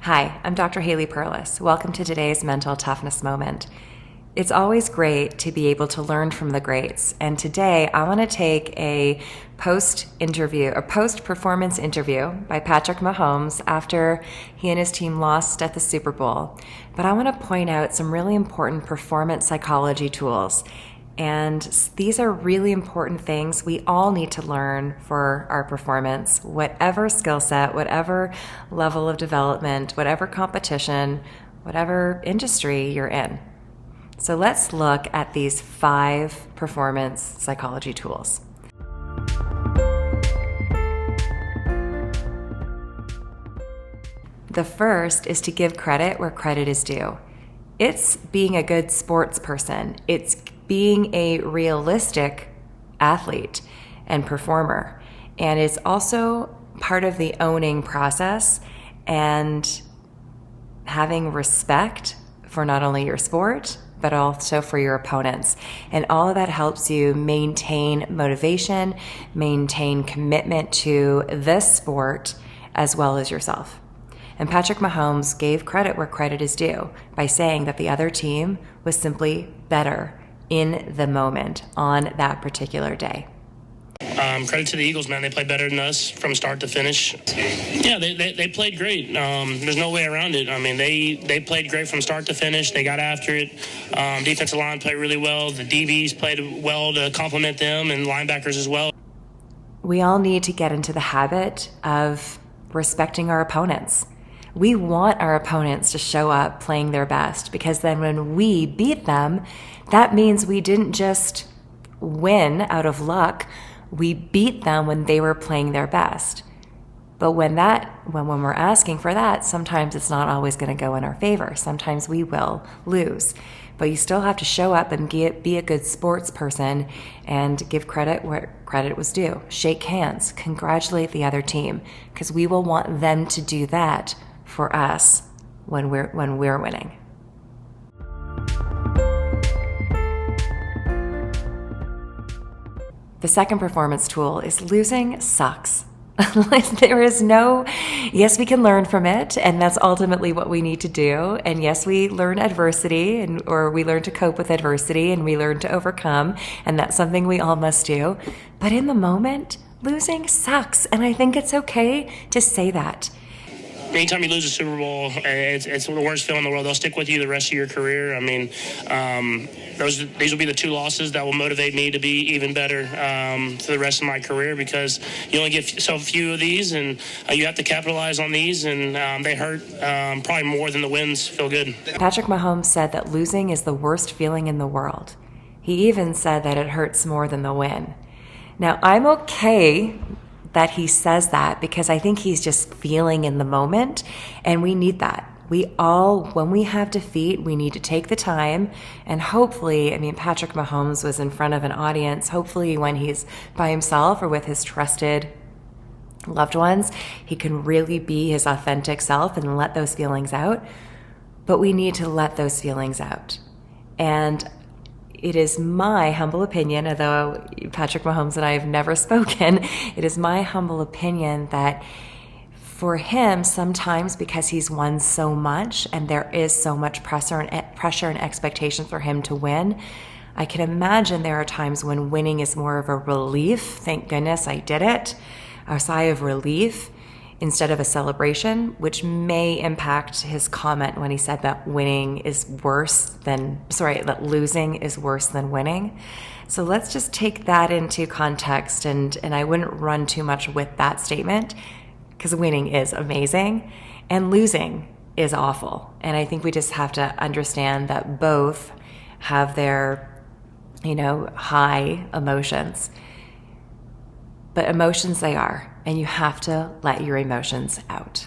Hi, I'm Dr. Haley Perlus. Welcome to today's Mental Toughness Moment. It's always great to be able to learn from the greats, and today I want to take a post-performance interview by Patrick Mahomes after he and his team lost at the Super Bowl. But I want to point out some really important performance psychology tools. And these are really important things we all need to learn for our performance, whatever skill set, whatever level of development, whatever competition, whatever industry you're in. So let's look at these 5 performance psychology tools. The first is to give credit where credit is due. It's being a good sports person. It's being a realistic athlete and performer. And it's also part of the owning process and having respect for not only your sport, but also for your opponents. And all of that helps you maintain motivation, maintain commitment to this sport, as well as yourself. And Patrick Mahomes gave credit where credit is due by saying that the other team was simply better in the moment on that particular day. Credit to the Eagles, man. They played better than us from start to finish. Yeah, they played great. There's no way around it. I mean, they played great from start to finish. They got after it. Defensive line played really well. The DBs played well to complement them, and linebackers as well. We all need to get into the habit of respecting our opponents. We want our opponents to show up playing their best, because then when we beat them, that means we didn't just win out of luck. We beat them when they were playing their best. But when we're asking for that, sometimes it's not always going to go in our favor. Sometimes we will lose. But you still have to show up and be a good sports person and give credit where credit was due. Shake hands, congratulate the other team, because we will want them to do that for us when we're winning. The second performance tool is losing sucks. There is yes, we can learn from it, and that's ultimately what we need to do. And yes, we learn adversity, or we learn to cope with adversity, and we learn to overcome, and that's something we all must do. But in the moment, losing sucks, and I think it's okay to say that. Anytime you lose a Super Bowl, it's the worst feeling in the world. They'll stick with you the rest of your career. I mean, these will be the 2 losses that will motivate me to be even better for the rest of my career, because you only get so few of these, and you have to capitalize on these, and they hurt probably more than the wins feel good. Patrick Mahomes said that losing is the worst feeling in the world. He even said that it hurts more than the win. Now, I'm okay that he says that, because I think he's just feeling in the moment, and we need that. When we have defeat, we need to take the time, and hopefully, Patrick Mahomes was in front of an audience. Hopefully when he's by himself or with his trusted loved ones, he can really be his authentic self and let those feelings out. But we need to let those feelings out. And it is my humble opinion, although Patrick Mahomes and I have never spoken, it is my humble opinion that for him, sometimes because he's won so much and there is so much pressure and expectation for him to win, I can imagine there are times when winning is more of a relief. Thank goodness I did it. A sigh of relief instead of a celebration, which may impact his comment when he said that losing is worse than winning. So let's just take that into context, and I wouldn't run too much with that statement, because winning is amazing and losing is awful. And I think we just have to understand that both have their, high emotions. But emotions they are, and you have to let your emotions out.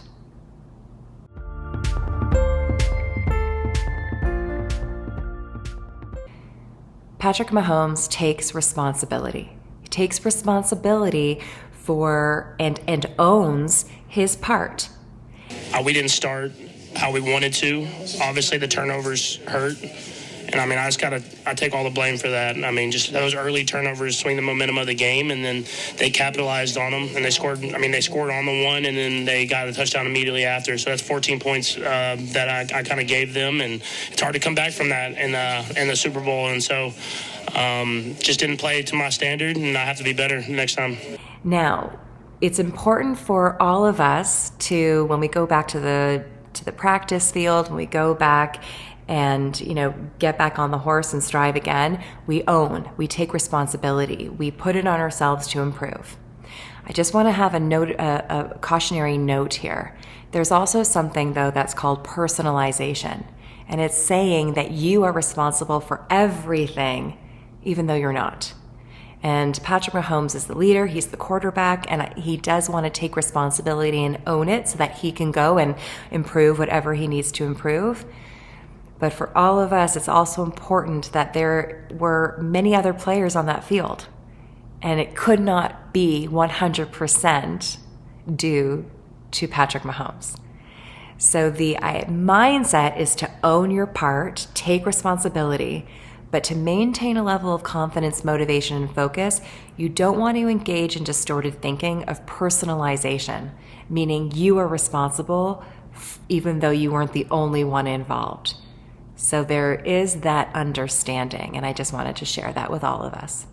Patrick Mahomes takes responsibility. He takes responsibility for and owns his part. We didn't start how we wanted to. Obviously, the turnovers hurt. And I mean, I take all the blame for that. I mean, just those early turnovers swing the momentum of the game, and then they capitalized on them, and they scored. I mean, they scored on the one, and then they got a touchdown immediately after. So that's 14 points that I kind of gave them, and it's hard to come back from that in the Super Bowl. And so just didn't play to my standard, and I have to be better next time. Now, it's important for all of us to, when we go back to the practice field, when we go back and, get back on the horse and strive again, we take responsibility. We put it on ourselves to improve. I just want to have a cautionary note here. There's also something, though, that's called personalization. And it's saying that you are responsible for everything, even though you're not. And Patrick Mahomes is the leader, he's the quarterback, and he does want to take responsibility and own it so that he can go and improve whatever he needs to improve. But for all of us, it's also important that there were many other players on that field. And it could not be 100% due to Patrick Mahomes. So the mindset is to own your part, take responsibility, but to maintain a level of confidence, motivation, and focus, you don't want to engage in distorted thinking of personalization, meaning you are responsible even though you weren't the only one involved. So there is that understanding, and I just wanted to share that with all of us.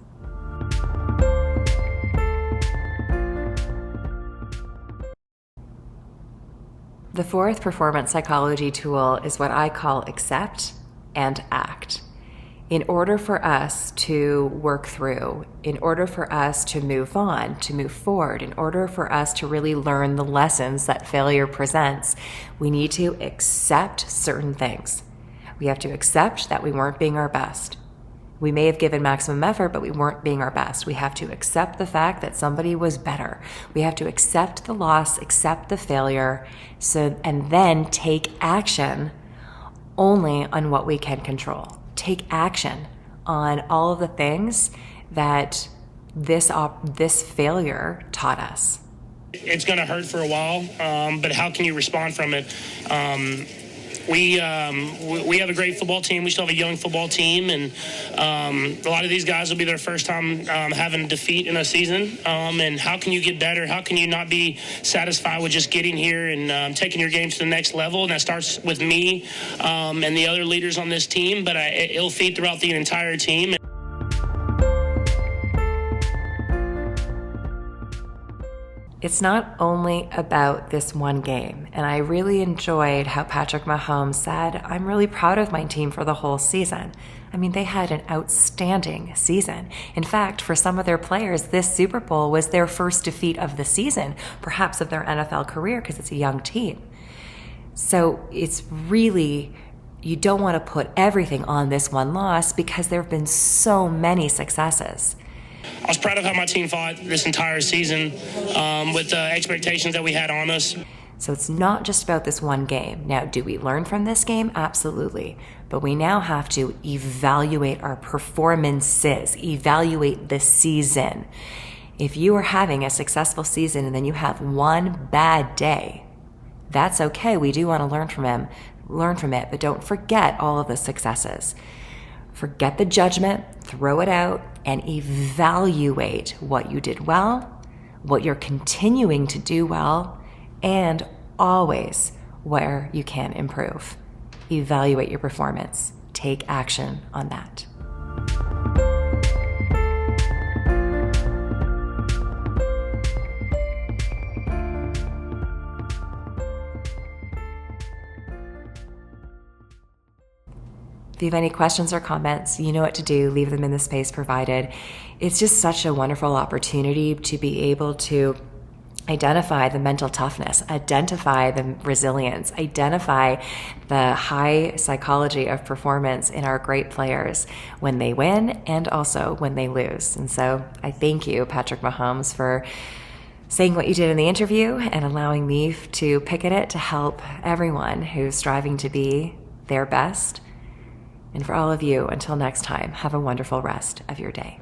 The fourth performance psychology tool is what I call accept and act. In order for us to work through, in order for us to move on, to move forward, in order for us to really learn the lessons that failure presents, we need to accept certain things. We have to accept that we weren't being our best. We may have given maximum effort, but we weren't being our best. We have to accept the fact that somebody was better. We have to accept the loss, accept the failure, and then take action only on what we can control. Take action on all of the things that this failure taught us. It's going to hurt for a while, but how can you respond from it? We have a great football team. We still have a young football team, and a lot of these guys will be their first time having a defeat in a season. And how can you get better? How can you not be satisfied with just getting here and taking your game to the next level? And that starts with me and the other leaders on this team, but it'll feed throughout the entire team. It's not only about this one game, and I really enjoyed how Patrick Mahomes said, I'm really proud of my team for the whole season. I mean, they had an outstanding season. In fact, for some of their players, this Super Bowl was their first defeat of the season, perhaps of their NFL career, because it's a young team. So it's really, you don't want to put everything on this one loss because there have been so many successes. I was proud of how my team fought this entire season with the expectations that we had on us. So it's not just about this one game. Now, do we learn from this game? Absolutely. But we now have to evaluate our performances, evaluate the season. If you are having a successful season and then you have one bad day, that's okay. We do want to learn from it, but don't forget all of the successes. Forget the judgment, throw it out, and evaluate what you did well, what you're continuing to do well, and always where you can improve. Evaluate your performance. Take action on that. If you have any questions or comments, you know what to do. Leave them in the space provided. It's just such a wonderful opportunity to be able to identify the mental toughness, identify the resilience, identify the high psychology of performance in our great players when they win and also when they lose. And so I thank you, Patrick Mahomes, for saying what you did in the interview and allowing me to pick at it to help everyone who's striving to be their best. And for all of you, until next time, have a wonderful rest of your day.